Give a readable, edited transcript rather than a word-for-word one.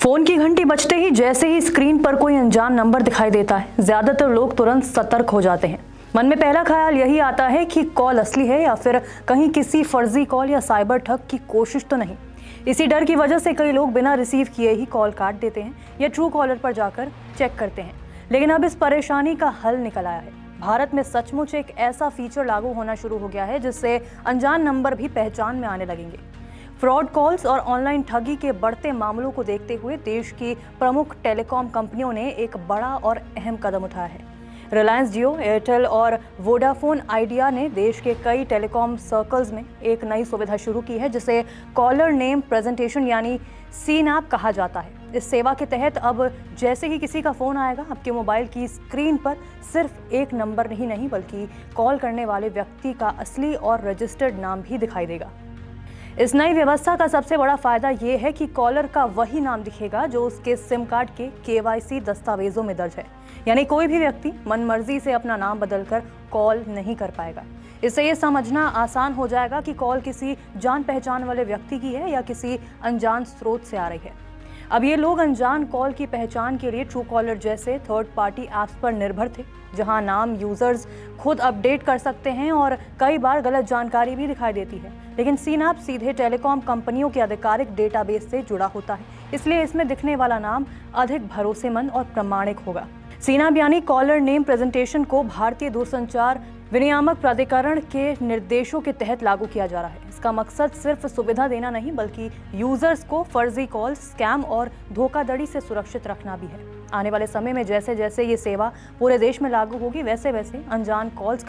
Phone की घंटी बजते ही जैसे ही स्क्रीन पर कोई अनजान नंबर दिखाई देता है, ज्यादातर लोग तुरंत सतर्क हो जाते हैं। मन में पहला ख्याल यही आता है कि कॉल असली है या फिर कहीं किसी फर्जी कॉल या साइबर ठग की कोशिश तो नहीं। इसी डर की वजह से कई लोग बिना रिसीव किए ही कॉल काट देते हैं या ट्रू कॉलर पर जाकर चेक करते हैं। लेकिन अब इस परेशानी का हल निकल आया है। भारत में सचमुच एक ऐसा फीचर लागू होना शुरू हो गया है जिससे अनजान नंबर भी पहचान में आने लगेंगे। फ्रॉड कॉल्स और ऑनलाइन ठगी के बढ़ते मामलों को देखते हुए देश की प्रमुख टेलीकॉम कंपनियों ने एक बड़ा और अहम कदम उठाया है। रिलायंस जियो, एयरटेल और वोडाफोन आइडिया ने देश के कई टेलीकॉम सर्कल्स में एक नई सुविधा शुरू की है जिसे कॉलर नेम प्रेजेंटेशन यानी सीनैप कहा जाता है। इस सेवा के तहत अब जैसे ही किसी का फोन आएगा, आपके मोबाइल की स्क्रीन पर सिर्फ एक नंबर ही नहीं बल्कि कॉल करने वाले व्यक्ति का असली और रजिस्टर्ड नाम भी दिखाई देगा। इस नई व्यवस्था का सबसे बड़ा फायदा ये है कि कॉलर का वही नाम दिखेगा जो उसके सिम कार्ड के KYC दस्तावेजों में दर्ज है। यानी कोई भी व्यक्ति मनमर्जी से अपना नाम बदलकर कॉल नहीं कर पाएगा। इससे ये समझना आसान हो जाएगा कि कॉल किसी जान पहचान वाले व्यक्ति की है या किसी अनजान स्रोत से आ रही है। अब ये लोग अनजान कॉल की पहचान के लिए ट्रू कॉलर जैसे थर्ड पार्टी ऐप्स पर निर्भर थे, जहां नाम यूजर्स खुद अपडेट कर सकते हैं और कई बार गलत जानकारी भी दिखाई देती है। लेकिन सीनैप सीधे टेलीकॉम कंपनियों के आधिकारिक डेटाबेस से जुड़ा होता है, इसलिए इसमें दिखने वाला नाम अधिक भरोसेमंद और प्रामाणिक होगा। सीनैप यानी कॉलर नेम प्रेजेंटेशन को भारतीय दूरसंचार विनियामक प्राधिकरण के निर्देशों के तहत लागू किया जा रहा है। इसका मकसद सिर्फ सुविधा देना नहीं बल्कि यूजर्स को फर्जी कॉल, स्कैम और धोखाधड़ी से सुरक्षित रखना भी है। आने वाले समय में जैसे जैसे ये सेवा पूरे देश में लागू होगी, वैसे वैसे अनजान कॉल्स